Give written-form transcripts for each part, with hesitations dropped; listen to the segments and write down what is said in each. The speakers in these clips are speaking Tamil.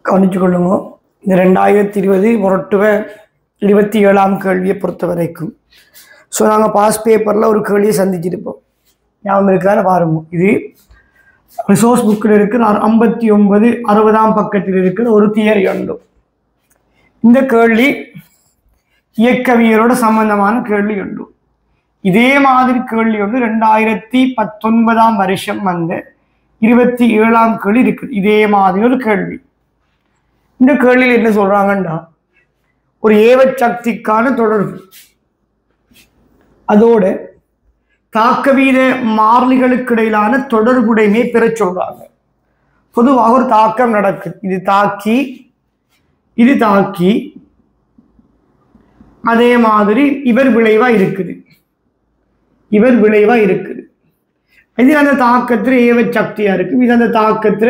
கவனிச்சு கொள்ளுங்க. இந்த 2020 முரட்டுவ 27ஆம் கேள்வியை பொறுத்த வரைக்கும் ஸோ நாங்கள் பாஸ் பேப்பரில் ஒரு கேள்வியை சந்திச்சிருப்போம். ஞாபகம் இருக்கான்னு பாருங்க. இது ரிசோர்ஸ் புக்கில் இருக்கிற 59 60ஆம் பக்கத்தில் இருக்கிற ஒரு தியரி உண்டு. இந்த கேள்வி இயக்கவியலோட சம்பந்தமான கேள்வி உண்டு. இதே மாதிரி கேள்வி ஒன்று 2019ஆம் வருஷம் வந்த 27ஆம் கேள்வி இருக்குது. இதே மாதிரி ஒரு கேள்வி. இந்த கேள்வியில் என்ன சொல்றாங்கன்னா, ஒரு ஏவச்சக்திக்கான தொடர்பு, அதோட தாக்கவீத மாறிலிகளுக்கு இடையிலான தொடர்புடைமை பெற சொல்றாங்க. பொதுவாக ஒரு தாக்கம் நடக்குது, இது தாக்கி அதே மாதிரி இவர் விளைவா இருக்குது. இது அந்த தாக்கத்துல ஏவச்சக்தியா இருக்கு. இது அந்த தாக்கத்துல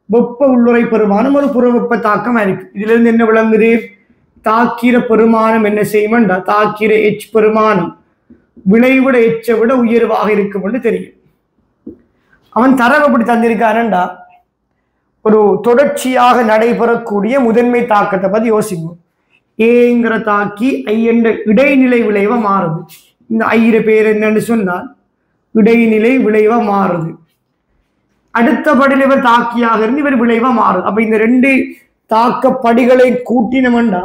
வெப்ப உள்ளுறை பெருமானம் ஒரு புறவெப்ப தாக்கமா இருக்கு. இதுல இருந்து என்ன விளங்குது? தாக்கிற பெருமானம் என்ன செய்யும்டா, தாக்கிற எச் பெருமானம் விளைவிட எச்சை விட உயர்வாக இருக்கும் என்று தெரியும். அவன் தரவு எப்படி தந்திருக்கானண்டா, ஒரு தொடர்ச்சியாக நடைபெறக்கூடிய முதன்மை தாக்கத்தை பத்தி யோசிக்கும். ஏங்கிற தாக்கி ஐ என்ற இடைநிலை விளைவா மாறுது. இந்த ஐயிர பேர் என்னன்னு சொன்னால் இடைநிலை விளைவா மாறுது. அடுத்தபடியில் இவர் தாக்கியாக இருந்து இவர் விளைவா மாறுது. அப்ப இந்த ரெண்டு தாக்கப்படிகளை கூட்டினோம்னா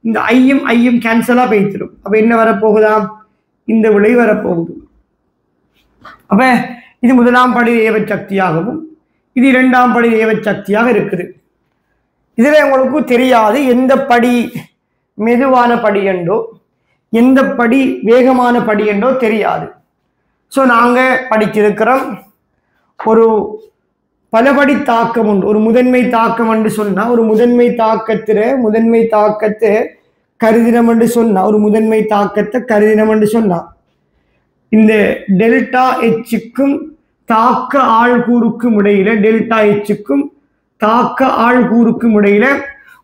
இந்த ஐயும் கேன்சலா பேசிடும். அப்ப என்ன வரப்போகுதா? இந்த விளைவு வரப்போகுது. அப்ப இது முதலாம் படி ஏவச்சக்தியாகவும் இது இரண்டாம் படி ஏவச்சக்தியாக இருக்குது. இதுல உங்களுக்கு தெரியாது எந்த படி மெதுவான படி என்றோ எந்த படி வேகமான படி என்றோ தெரியாது. ஸோ நாங்க படிச்சிருக்கிறோம் ஒரு பலபடி தாக்கம் உண்டு. ஒரு முதன்மை தாக்கம் என்று சொன்னா ஒரு முதன்மை தாக்கத்தை கருதினம் என்று சொன்னா இந்த டெல்டா எச்சுக்கும் தாக்க ஆழ்கூறுக்கும் இடையில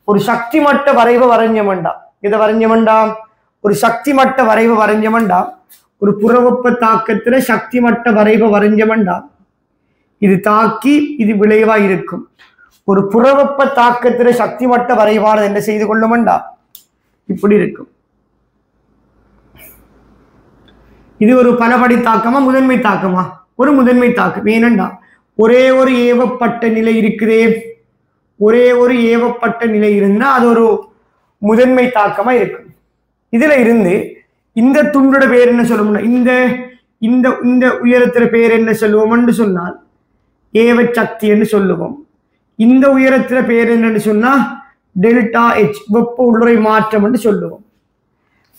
ஒரு சக்தி மட்ட வரைவை வரைஞ்சமண்டா. இதை வரைஞ்சமண்டா ஒரு சக்தி மட்ட வரைவை வரைஞ்சமண்டா. ஒரு புறவெப்ப தாக்கத்துல சக்தி மட்ட வரைவை வரைஞ்சமண்டா. இது தாக்கி இது விளைவா இருக்கும். ஒரு புறவெப்ப தாக்கத்துல சக்தி மட்ட வரைவானது என்ன செய்து கொள்ளுமண்டா, இப்படி இருக்கும். இது ஒரு பலபடி தாக்கமா முதன்மை தாக்கமா? ஒரு முதன்மை தாக்கம். ஏனண்டா ஒரே ஒரு ஏவப்பட்ட நிலை இருக்குதே, ஒரே ஒரு ஏவப்பட்ட நிலை இருந்தா அது ஒரு முதன்மை தாக்கமா இருக்கும். இதுல இருந்து இந்த துண்டோட பேர் என்ன சொல்லுவோம்னா, இந்த இந்த இந்த உயரத்துல பேர் என்ன சொல்லுவோம்னு சொன்னால் ஏவச்சக்தி என்று சொல்லுவோம். இந்த உயரத்துல பேர் என்னன்னு சொன்னா டெல்டா எச் வெப்ப உள்ளுறை மாற்றம் என்று சொல்லுவோம்.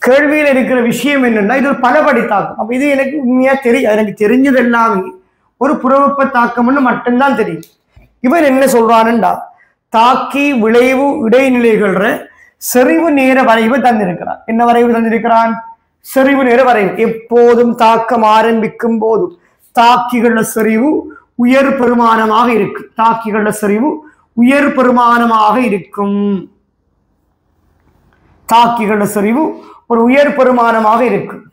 கேள்வியில் இருக்கிற விஷயம் என்னன்னா, இது ஒரு பலபடி தாக்கம். அப்ப இது எனக்கு உண்மையா தெரியும். எனக்கு தெரிஞ்சது எல்லாமே ஒரு புறவெப்ப தாக்கம்னு மட்டும்தான் தெரியும். இவர் என்ன சொல்றாருண்டா, தாக்கி விளைவு இடைநிலைகள செறிவு நேர வரைவு தந்திருக்கிறான். என்ன வரைவு தந்திருக்கிறான்? செறிவு நேர வரைவு. எப்போதும் தாக்கம் ஆரம்பிக்கும் போதும் தாக்கிகள செறிவு உயர் பெருமானமாக இருக்கு. தாக்கிகள செறிவு ஒரு உயர் பெருமானமாக இருக்கும்.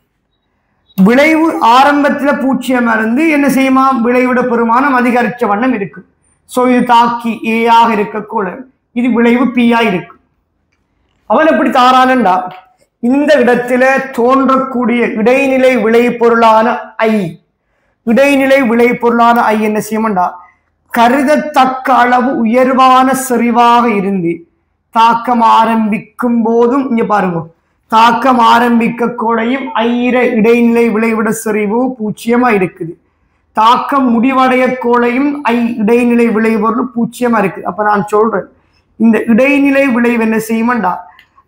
விளைவு ஆரம்பத்துல பூச்சியமா இருந்து என்ன செய்யுமா, விளைவிட பெருமானம் அதிகரிச்ச வண்ணம் இருக்கு. சோ இது தாக்கி ஏயாக இருக்கக்கூட இது விளைவு பீயா இருக்கு. அவன் எப்படி தாரானண்டா, இந்த இடத்துல தோன்றக்கூடிய இடைநிலை விளைபொருளான ஐ என்ன செய்யும்டா, கருதத்தக்க அளவு உயர்வான செறிவாக இருந்து தாக்கம் ஆரம்பிக்கும் போதும் இங்க பாருங்க, தாக்கம் ஆரம்பிக்க கூடையும் ஐயிர இடைநிலை விளைவிட செறிவு பூச்சியமா இருக்குது. தாக்கம் முடிவடைய கோளையும் இடைநிலை விளைபொருள் பூச்சியமா இருக்குது. அப்ப நான் சொல்றேன், இந்த இடைநிலை விளைவு என்ன செய்யும்டா,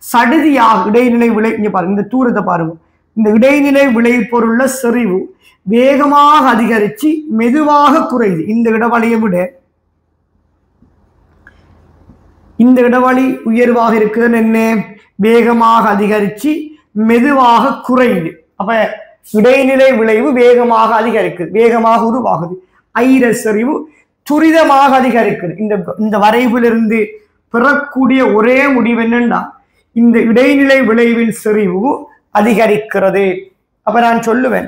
சடுதியாக இடைநிலை விளை இங்க பாருங்க, இந்த தூரத்தை பாருங்க, இந்த இடைநிலை விளைபொருள்ல செறிவு வேகமாக அதிகரிச்சு மெதுவாக குறையுது. இந்த இடைவெளியை விட இந்த இடைவெளி உயர்வாக இருக்குதுன்னு என்ன, வேகமாக அதிகரிச்சு மெதுவாக குறையுது. அப்ப இடைநிலை விளைவு வேகமாக அதிகரிக்குது, வேகமாக உருவாகுது. ஐர செறிவு துரிதமாக அதிகரிக்குது. இந்த வரைவிலிருந்து பெறக்கூடிய ஒரே முடிவு என்னன்னா, இந்த இடைநிலை விளைவின் செறிவு அதிகரிக்கிறது. அப்ப நான் சொல்லுவேன்,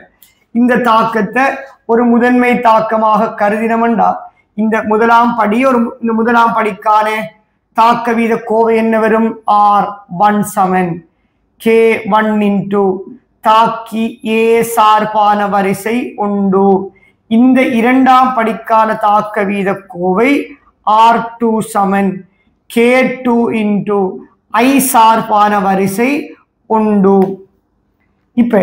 இந்த தாக்கத்தை ஒரு முதன்மை தாக்கமாக கருதினமண்டா இந்த முதலாம் படிக்கான தாக்க வீத கோவை என்ன வரும்? R17 K1 into தாக்கி A சார்பான வரிசை உண்டு. இந்த இரண்டாம் படிக்கான தாக்க வீத Kovai R27 K2 into I சார்பான வரிசை உண்டு. இப்ப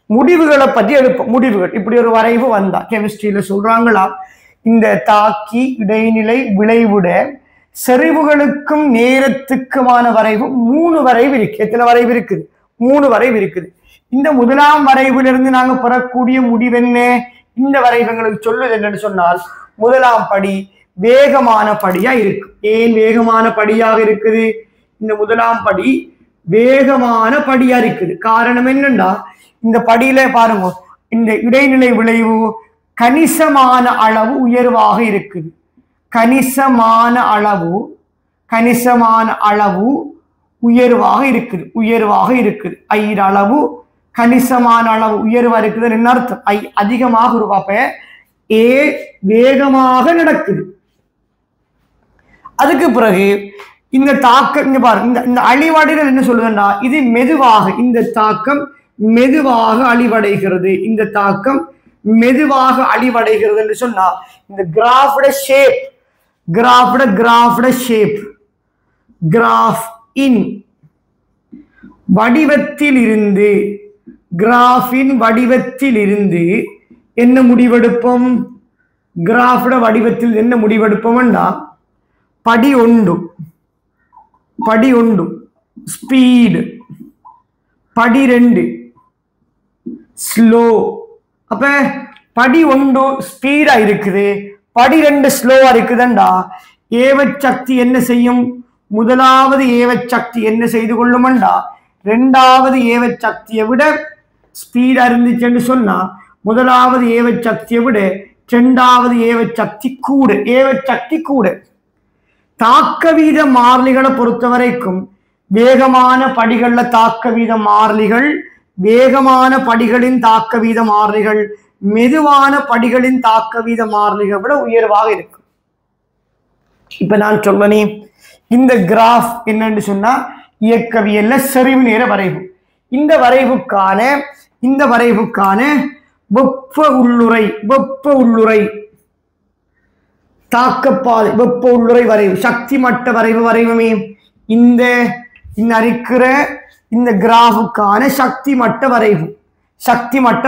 முடிவுகளை பத்தி எடுப்போம். முடிவுகள் இப்படி ஒரு வரைவு வந்தா கெமிஸ்ட்ரியில சொல்றாங்களா, இந்த தாக்கி இடைநிலை விளைவுட செறிவுகளுக்கும் நேரத்துக்குமான வரைவு 3 வரைவு இருக்கு. எத்தனை வரைவு இருக்குது? 3 வரைவு இருக்குது. இந்த முதலாம் வரைவிலிருந்து நாங்க பெறக்கூடிய முடிவு என்ன? இந்த வரைவு எங்களுக்கு சொல்லுது என்னன்னு சொன்னால், முதலாம் படி வேகமான படியா இருக்கு. ஏன் வேகமான படியாக இருக்குது? இந்த முதலாம் படி வேகமான படியா இருக்குது. காரணம் என்னன்னா, இந்த படியில பாருங்க, இந்த இடைநிலை விளைவு கணிசமான அளவு உயர்வாக இருக்குது. கணிசமான அளவு உயர்வாக இருக்குது. ஐ அளவு கணிசமான அளவு உயர்வா இருக்குது. என்ன அர்த்தம்? ஐ அதிகமாக உருவாப்ப ஏ வேகமாக நடக்குது. அதுக்கு பிறகு இந்த தாக்கம் இங்க பாருங்க, இந்த அழிவடைதல் என்ன சொல்லுதுன்னா, இது மெதுவாக, இந்த தாக்கம் மெதுவாக அழிவடைகிறது. இந்த தாக்கம் மெதுவாக அழிவடைகிறது என்று சொன்னா, இந்த கிராஃபோட ஷேப், கிராஃப் இன் வடிவத்தில் இருந்து, கிராஃபின் வடிவத்தில் இருந்து என்ன முடிவெடுப்போம்? கிராஃபோட வடிவத்தில் என்ன முடிவெடுப்போம்னா, படி ஒன்று ஸ்பீடு, படி 2 ஸ்லோ. அப்ப படி 1 ஸ்பீடா இருக்குது, படி 2 ஸ்லோவா இருக்குதுண்டா, ஏவச் சக்தி என்ன செய்யும்? முதலாவது ஏவச் சக்தி என்ன செய்து கொள்ளும்டா, இரண்டாவது ஏவச் சக்தியை விட ஸ்பீடா இருந்துச்சுன்னு சொன்னா, முதலாவது ஏவச் சக்தியை விட இரண்டாவது ஏவச் சக்தி கூட. தாக்க வீத மாறிலிகளை பொறுத்த வரைக்கும் வேகமான படிகள்ல தாக்க வீத மாறிலிகள், வேகமான படிகளின் தாக்க வீத மாறிலிகள் மெதுவான படிகளின் தாக்க வீத மாறிலிகளை விட உயர்வாக இருக்கும். இப்ப நான் சொல்றேனே, இந்த கிராஃப் என்னன்னு சொன்னா இயக்கவியல்ல செறிவு நேர வரைவு. இந்த வரைவுக்கான வெப்ப உள்ளுறை தாக்கப்பாதை, வெப்ப உள்ளுறை வரைவு, சக்தி மட்ட வரைவுமே இந்த அறிக்கிற இந்த கிராஃபுக்கான சக்தி மட்ட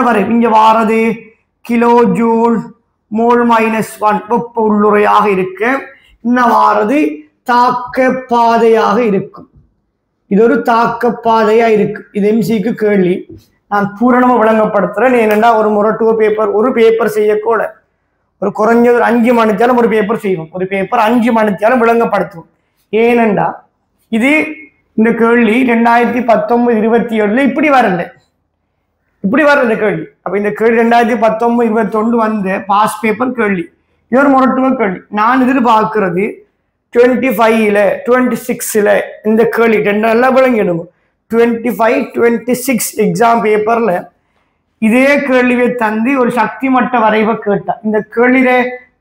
வரைவு இங்க வாரது கிலோ ஜூல் மோல் -1 வெப்ப உள்ளுறையாக இருக்கு. இன்னும் வாரது தாக்க பாதையாக இருக்கும். இது ஒரு தாக்க பாதையா இருக்கு. இது எம்சிக்கு கேள்வி. நான் பூரணமா விளங்கப்படுத்துறேன். ஏனென்றா ஒரு முறை ஒரு பேப்பர் செய்யக்கூட ஒரு குறைஞ்சது ஒரு 5 மணித்தாலும் ஒரு பேப்பர் செய்வோம். ஒரு பேப்பர் 5 மணித்தாலும் விளங்கப்படுத்துவோம். ஏனென்றா இது இந்த கேள்வி 2019-27 இப்படி வரல கேள்வி. அப்ப இந்த கேள்வி 2019-21 வந்த பாஸ் பேப்பர் கேள்வி. இது ஒரு முரட்டுவ கேள்வி. நான் எதிர்பார்க்கிறது 25ல 26ல இந்த கேள்வி நல்லா விளங்கிடுங்க. 25-26 எக்ஸாம் பேப்பர்ல இதே கேள்வியை தந்து ஒரு சக்தி மட்ட வரைவை கேட்டா, இந்த கேள்வியில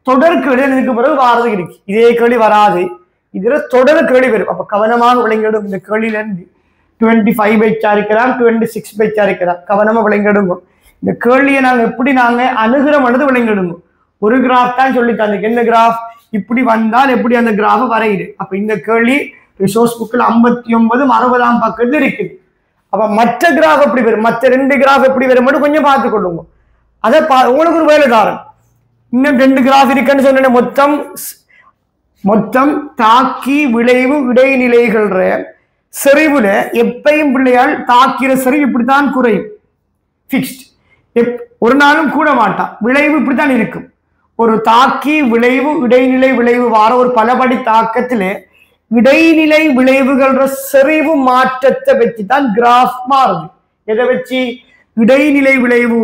தொடர் கேள்வி எனக்கு பிறகு வாரது இருக்கு. இதே கேள்வி வராது, இதுல தொடர் கேள்வி வரும். அப்ப கவனமாக விளங்கிடும். இந்த கேள்வியில இருந்து 25 பேச்சா இருக்கலாம், 26 பேச்சா இருக்கலாம். கவனமா விளங்கிடுங்க. இந்த கேள்வியை நாங்க அணுகிறோம் விளங்கிடுங்க. ஒரு கிராஃப் தான் சொல்லி தந்து, என்ன கிராஃப் இப்படி வந்தால் எப்படி அந்த கிராஃபை வரையுது. அப்ப இந்த கேள்வி ரிசோர்ஸ் புக்கில் 59-60 பக்கத்துல இருக்குது. அப்ப மற்ற கிராஃப் எப்படி வரும், மற்ற 2 கிராஃப் எப்படி வரும் மட்டும் கொஞ்சம் பார்த்து கொள்ளுங்க. அதை உங்களுக்கு ஒரு வேலைதாரன். இன்னும் 2 கிராஃப் இருக்குன்னு சொன்ன மொத்தம் தாக்கி விளைவு இடைநிலைகள் செறிவுல எப்பையும் பிள்ளையால் தாக்கிற செறிவு இப்படித்தான் குறையும். பிக்ஸ்ட் ஒரு நாளும் கூட மாட்டான். விளைவு இப்படித்தான் இருக்கும். ஒரு தாக்கி விளைவு இடைநிலை விளைவு வார ஒரு பலபடி தாக்கத்துல இடைநிலை விளைவுகள் செறிவு மாற்றத்தை வச்சுதான் கிராஃப் மாறுது. எதை வச்சு? இடைநிலை விளைவு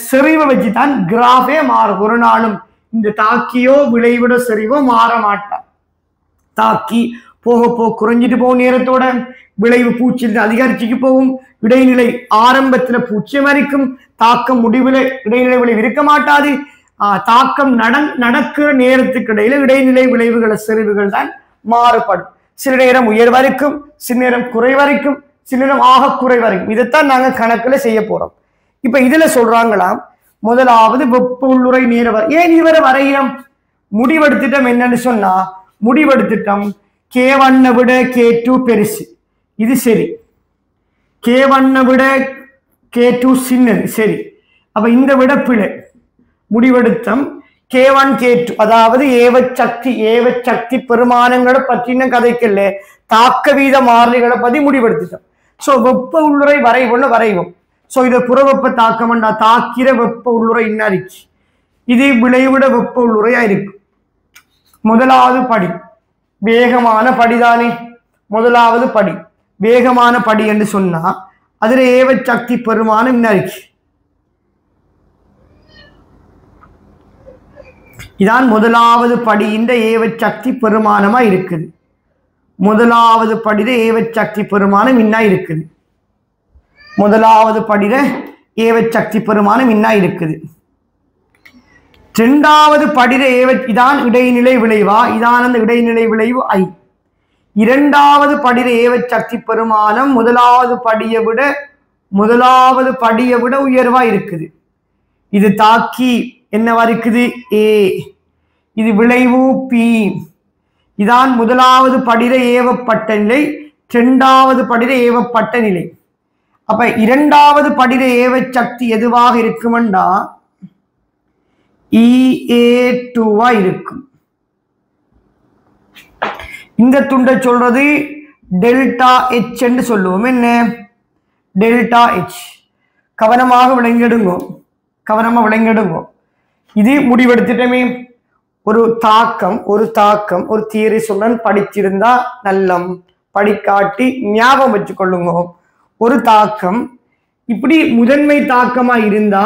செறிவை வச்சுதான் கிராஃபே மாறும். ஒரு நாளும் இந்த தாக்கியோ விளைவிட செறிவோ மாற மாட்டான். தாக்கி போக குறைஞ்சிட்டு போகும் நேரத்தோட விளைவு பூச்சியில் அதிகரிச்சுக்கு போகும். இடைநிலை ஆரம்பத்துல பூச்சியம் இருக்கும், தாக்கம் முடிவுல இடைநிலை விளைவு இருக்க மாட்டாது. தாக்கம் நடக்கிற நேரத்துக்கு இடையில இடைநிலை விளைவுகளை செறிவுகள் தான் மாறுபடும். சில நேரம் உயர் வரைக்கும், சில நேரம் குறை வரைக்கும், சில நேரம் ஆக குறை வரைக்கும். இதைத்தான் நாங்க கணக்குல செய்ய போறோம். இப்ப இதுல சொல்றாங்களாம், முதலாவது வெப்ப உள்ளுறை நேர ஏன் இவரை வரையும் முடிவெடுத்துட்டோம். என்னன்னு சொன்னா, முடிவெடுத்துட்டோம் K1 விட K2 பெருசு, இது சரி. K1 விட K2 சின்னது, சரி. அப்ப இந்த விட பிழை. முடிவெடுத்தம் K1 K2, அதாவது ஏவச்சக்தி பெருமானங்களை பற்றின கதைக்கல்ல, தாக்க வீத மாறிலிகளை பத்தி முடிவெடுத்துட்டோம். சோ வெப்ப உள்ளுறை வரைவோம். சோ இதை புறவெப்ப தாக்கம்டா, தாக்கிற வெப்ப உள்ளுறை இன்னாரிச்சு, இது விளைவிட வெப்ப உள்ளுறையா இருக்கு. முதலாவது படி வேகமான படிதானே. முதலாவது படி வேகமான படி என்று சொன்னா அதுல ஏவச்சக்தி பெருமானம் இன்னாரிச்சு. இதான் முதலாவது படி. இந்த ஏவச்சக்தி பெருமானமா இருக்குது. முதலாவது படியில ஏவச்சக்தி பெருமானம் இன்னா இருக்குது. முதலாவது படியில ஏவச்சக்தி பெருமானம் இன்னா இருக்குது. இரண்டாவது படியில இதான் இடைநிலை விளைவா, இதான் அந்த இடைநிலை விளைவு I. இரண்டாவது படியில ஏவச்சக்தி பெருமானம் முதலாவது படியை விட உயர்வா இருக்குது. இது தாக்கி என்னவா இருக்குது A, இது விளைவு P. இதான் முதலாவது படியில ஏவப்பட்ட நிலை, இரண்டாவது படியில ஏவப்பட்ட நிலை. அப்ப இரண்டாவது படியில ஏவச்சக்தி எதுவாக இருக்குமெண்டா EA2 இருக்கும். இந்த துண்டை சொல்றது டெல்டா H என்று சொல்லுவோம். என்ன டெல்டா H? கவனமாக விளங்கிடுங்கோ. இது முடிவெடுத்துட்டமே. ஒரு தாக்கம் ஒரு தியரி சொல்றேன், படிச்சிருந்தா நல்லம், படிக்காட்டி ஞாபகம் வச்சுக்கொள்ளுங்க. ஒரு தாக்கம் இப்படி முதன்மை தாக்கமா இருந்தா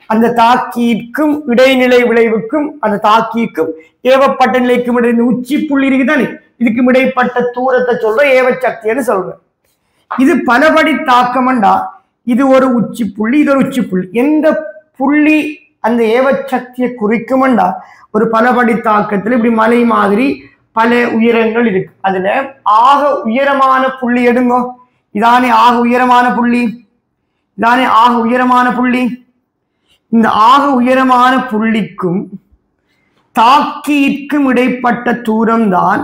அந்த தாக்கிக்கும் இடைநிலை விளைவுக்கும் அந்த தாக்கிக்கும் ஏவப்பட்ட நிலைக்கும் இடையே உச்சி புள்ளி இருக்குதானே, இதுக்கும் இடைப்பட்ட தூரத்தை சொல்ற ஏவச்சக்தின்னு சொல்றேன். இது பலபடி தாக்கம்டா, இது ஒரு உச்சி புள்ளி, இது ஒரு உச்சி புள்ளி. எந்த புள்ளி அந்த ஏவச்சக்தியை குறிக்கும்டா ஒரு பலபடி தாக்கத்துல இப்படி மலை மாதிரி பல உயரங்கள் இருக்கு. அதுல ஆக உயரமான புள்ளி எடுங்கோ. இதானே ஆக உயரமான புள்ளி. இந்த ஆக உயரமான புள்ளிக்கும் தாக்கிக்கும் இடைப்பட்ட தூரம் தான்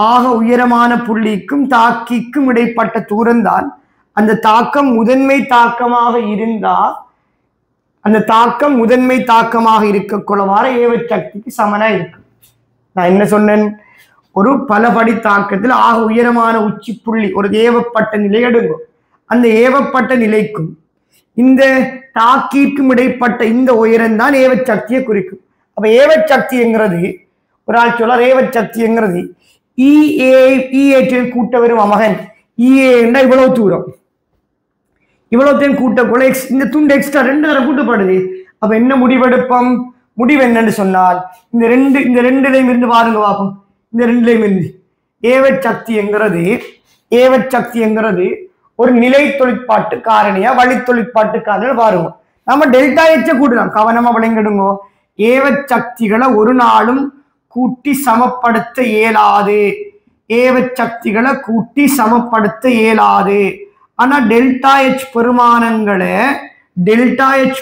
ஆக உயரமான புள்ளிக்கும் தாக்கிக்கும் இடைப்பட்ட தூரம் தான். அந்த தாக்கம் முதன்மை தாக்கமாக இருந்தா அந்த தாக்கம் முதன்மை தாக்கமாக இருக்கக்குள்ளவாறு ஏவச்சக்திக்கு சமனா இருக்கு. நான் என்ன சொன்னேன், ஒரு பலபடி தாக்கத்தில் ஆக உயரமான உச்சி புள்ளி ஒரு ஏவப்பட்ட நிலை எடுக்கும். அந்த ஏவப்பட்ட நிலைக்கும் இந்த தாக்கிற்கும் இடைப்பட்ட இந்த உயரம் தான் ஏவச்சக்தியை குறிக்கும். அப்ப ஏவச்சக்திங்கிறது ஒரு ஆள் சொல்ல, ஏவச்சக்திங்கிறது EA கூட்ட வரும் மகன் EA இவ்வளவு தூரம், இவ்வளவுத்தையும் கூட்டக்குள்ள இந்த துண்டு எக்ஸ்ட்ரா 2 தடவை கூட்டப்படுது. அப்ப என்ன முடிவெடுப்போம்? முடிவு என்னன்னு சொன்னால் இந்த ரெண்டுலையும் இருந்து பாருங்க பார்ப்போம். இந்த ரெண்டுலையும் இருந்து ஏவச்சக்திங்கிறது ஒரு நிலை தொழிற்பாட்டு காரணியா வழி தொழிற்பாட்டு காரணம் பாருங்க. நம்ம டெல்டா H கூட்டலாம், கவனமா விளங்கிடுங்க. ஏவச்சக்திகளை ஒரு நாளும் கூட்டி சமப்படுத்த இயலாது. ஆனா டெல்டா H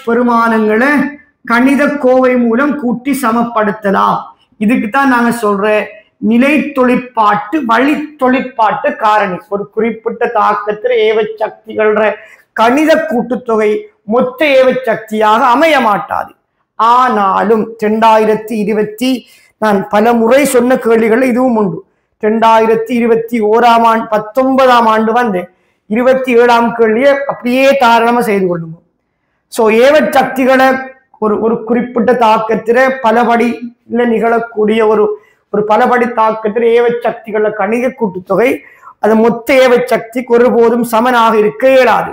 பெருமானங்களை கணித கோவை மூலம் கூட்டி சமப்படுத்தலாம். இதுக்குத்தான் நாங்க சொல்ற நிலை தொழிற்பாட்டு வழி தொழிற்பாட்டு காரணி. ஒரு குறிப்பிட்ட தாக்கத்தில் ஏவச்சக்திகள கணித கூட்டுத்தொகை மொத்த ஏவச்சக்தியாக அமைய மாட்டாது. ஆனாலும் 2020 நான் பல முறை சொன்ன கேள்விகள் இதுவும் உண்டு. 2021 ஆண்டு 19ஆம் ஆண்டு வந்து 27ஆம் கேள்வியை அப்படியே தாராளமா செய்து கொள்ளுங்க. சோ ஏவச்சக்திகளை ஒரு குறிப்பிட்ட தாக்கத்தில பலபடியில நிகழக்கூடிய ஒரு பலபடி தாக்கத்தில் ஏவச்சக்திகள கணித கூட்டுத்தொகை அது மொத்த ஏவச்சக்திக்கு ஒருபோதும் சமனாக இருக்க இயலாது.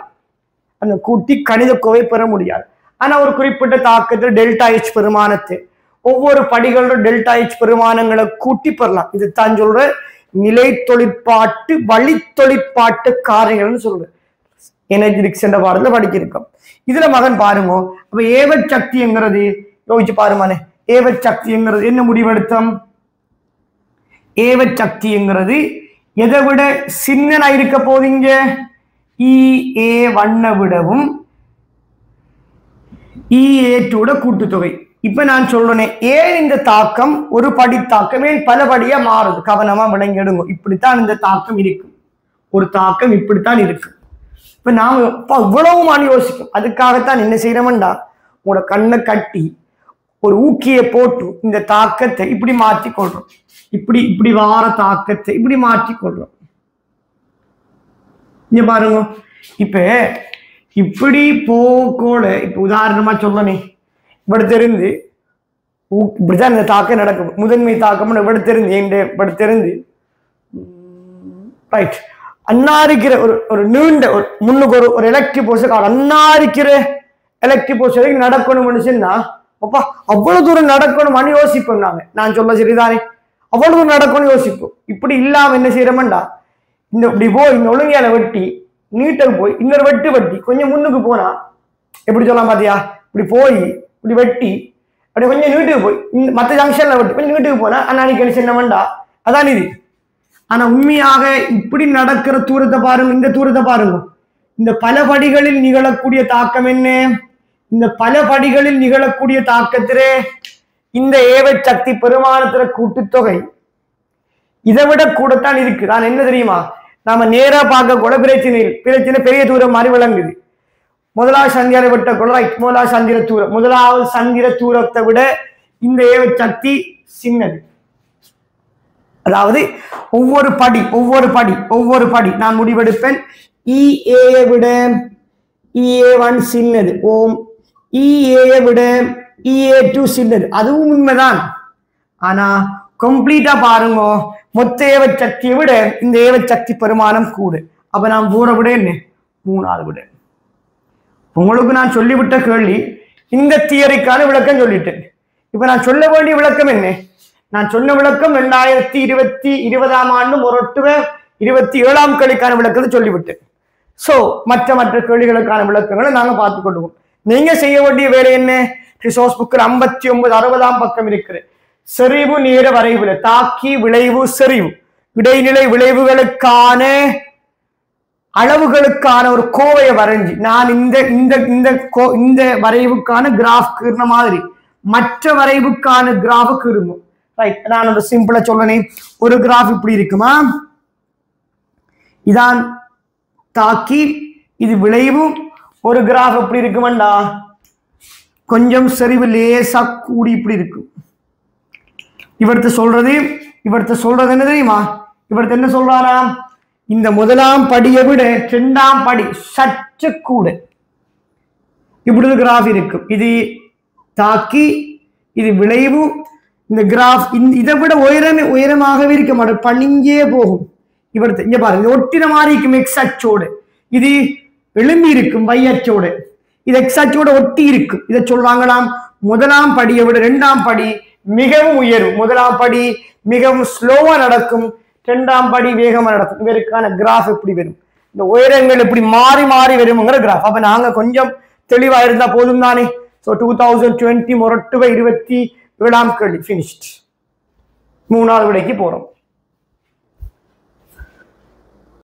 அந்த கூட்டி கணித கோவை பெற முடியாது. ஆனா ஒரு குறிப்பிட்ட தாக்கத்தில் டெல்டா H பெருமானத்தை ஒவ்வொரு படிகளோட டெல்டா H பெருமானங்களை கூட்டி பெறலாம். இது தான் சொல்ற நிலை தொழிற்பாட்டு வழி தொழிற்பாட்டு காரணிகள்னு சொல்றேன். எனர்ஜெட்டிக்ஸ் என்ற பாடத்துல படிக்கிருக்கோம். இதுல மகன் பாருங்க. அப்ப ஏவச்சக்திங்கிறது யோசிச்சு பாருமானே, ஏவச்சக்திங்கிறது என்ன முடிவெடுத்தோம்? ஏவ சக்திங்கிறது எதை விட சின்னனா இருக்க போதீங்க EA1 விடவும் EA2 கூட்டுத்தொகை. இப்ப நான் சொல்றேன் ஏன் இந்த தாக்கம் ஒரு படி தாக்கமே பல படியா மாறுது, கவனமா விளங்கிடுங்க. இப்படித்தான் இந்த தாக்கம் இருக்கும், ஒரு தாக்கம் இப்படித்தான் இருக்கு. இப்ப நாம இவ்வளவு மாறி யோசிக்கும். அதுக்காகத்தான் என்ன செய்யறோம்டா, உங்களோட கண்ணை கட்டி ஒரு ஊக்கியை போட்டு இந்த தாக்கத்தை இப்படி மாற்றி கொள்றோம். இப்படி இப்படி வார தாக்கத்தை இப்படி மாற்றி கொள்றோம். இங்க பாருங்க, இப்ப இப்படி போகோட இப்ப உதாரணமா சொல்லணே, இவடுத்திருந்து இப்படிதான் இந்த தாக்கம் நடக்கும். முதன்மை தாக்கம் இவடுத்திருந்து ரைட் அன்னாரிக்கிற ஒரு நீண்ட ஒரு முன்னுக்கு ஒரு எலக்ட்ரிக் போர்ஸ் அன்னாரிக்கிற எலக்ட்ரிக் போர்ஸ் வரைக்கும் நடக்கணும்னு சொன்னா அப்பா அவ்வளவு தூரம் நடக்கணும் யோசிப்போம். நான் சொல்ல சரிதானே, அவ்வளவு தூரம் நடக்கணும்னு யோசிப்போம். இப்படி இல்லாம என்ன செய்யறோம்டா, இந்த இப்படி போய் இந்த ஒழுங்கையால வெட்டி நீட்டல் போய் இன்னொரு வெட்டி கொஞ்சம் முன்னுக்கு போனா எப்படி சொல்லலாம் பாத்தியா, இப்படி போய் இப்படி வெட்டி அப்படி கொஞ்சம் நீட்டுக்கு போய் மற்ற ஜங்ஷன்ல வெட்டி கொஞ்சம் நீட்டுக்கு போனா அன்னைக்கு என்ன செய்யணும்டா, அதான் இது. ஆனா உண்மையாக இப்படி நடக்கிற தூரத்தை பாருங்க, இந்த தூரத்தை பாருங்க. இந்த பல படிகளில் நிகழக்கூடிய தாக்கம் என்ன, இந்த பல படிகளில் நிகழக்கூடிய தாக்கத்திலே இந்த ஏவ சக்தி பெருமானத்துல கூட்டுத்தொகை இதை விட கூடத்தான் இருக்கு. நான் என்ன தெரியுமா, நாம நேரா பார்க்க கூட பிரச்சனை பெரிய தூரம் மாதிரி விளங்குது. முதலாவது சந்திர விட்ட கூட முதலாவது சந்திர தூரத்தை விட இந்த ஏவ சக்தி சின்னது. அதாவது ஒவ்வொரு படி நான் முடிவெடுப்பேன். EA விட EA1 சின்னது, EA விட EA2 சின்னது, அதுவும் உண்மைதான். ஆனா கம்ப்ளீட்டா பாருங்க, மொத்த ஏவ சக்தியை விட இந்த ஏவ சக்தி பெருமானம் கூட. அப்ப நான் போற விட என்ன 3வது விட. உங்களுக்கு நான் சொல்லிவிட்ட கேள்வி, இந்த தியரிக்கான விளக்கம் சொல்லிட்டேன். இப்ப நான் சொல்ல வேண்டிய விளக்கம் என்ன, நான் சொன்ன விளக்கம் 2020ஆம் ஆண்டு மொரட்டுவ 27ஆம் கேள்விக்கான விளக்கத்தை சொல்லிவிட்டேன். சோ மற்ற கேள்விகளுக்கான விளக்கங்களை நாங்க பார்த்துக் கொள்வோம். நீங்க செய்ய வேண்டிய வேலை என்ன, ரிசோர்ஸ் புக்கில் 59 60ஆம் பக்கம் இருக்கிற செறிவு நேர வரைவுல தாக்கி விளைவு செறிவு இடைநிலை விளைவுகளுக்கான அளவுகளுக்கான ஒரு கோவையை வரைஞ்சி நான் இந்த வரைவுக்கான கிராஃப் கீர்ன மாதிரி மற்ற வரைவுக்கான கிராஃப் கீருங்க. ரைட், நான் ஒரு சிம்பிளா சொல்லனேன். ஒரு கிராஃப் இப்படி இருக்குமா, இதான் தாக்கி இது விளைவு. ஒரு கிராஃப் எப்படி இருக்குமாண்டா, கொஞ்சம் செறிவு லேசா கூடி இப்படி இருக்கும். இவர்த்த சொல்றது என்ன தெரியுமா, இவர்த்த என்ன சொல்றாரா, இந்த முதலாம் படியை விட 2ஆம் படி சற்று கூட இப்படி கிராஃப் இருக்கும். இது தாக்கி இது விளைவு. இந்த கிராஃப் இதை விட உயரமாகவே இருக்க மாட்டோம், பணிஞ்சே போகும். இவர்த்த இங்க பாருங்க, ஒட்டின மாதிரி இருக்கும் எக்ஸ் அச்சோடு, இது எழும்பி இருக்கும் y அச்சோடு, இது எக்ஸ் அச்சோட ஒட்டி இருக்கும். இதை சொல்றாங்களாம் முதலாம் படியை விட 2ஆம் படி மிகவும் உயரும். முதலாம் படி மிகவும் ஸ்லோவா நடக்கும், 2ஆம் படி வேகமா நடக்கும். இவருக்கான கிராஃப் எப்படி வரும், இந்த உயரங்கள் எப்படி மாறி மாறி வரும்ங்கிற கிராஃப். அப்ப நாங்க கொஞ்சம் தெளிவா இருந்தா போதும் தானே. ஸோ 2020 மொரட்டுவ 27ஆம் கேள்வி ஃபினிஷ்ட். 3வது விடைக்கு போறோம்.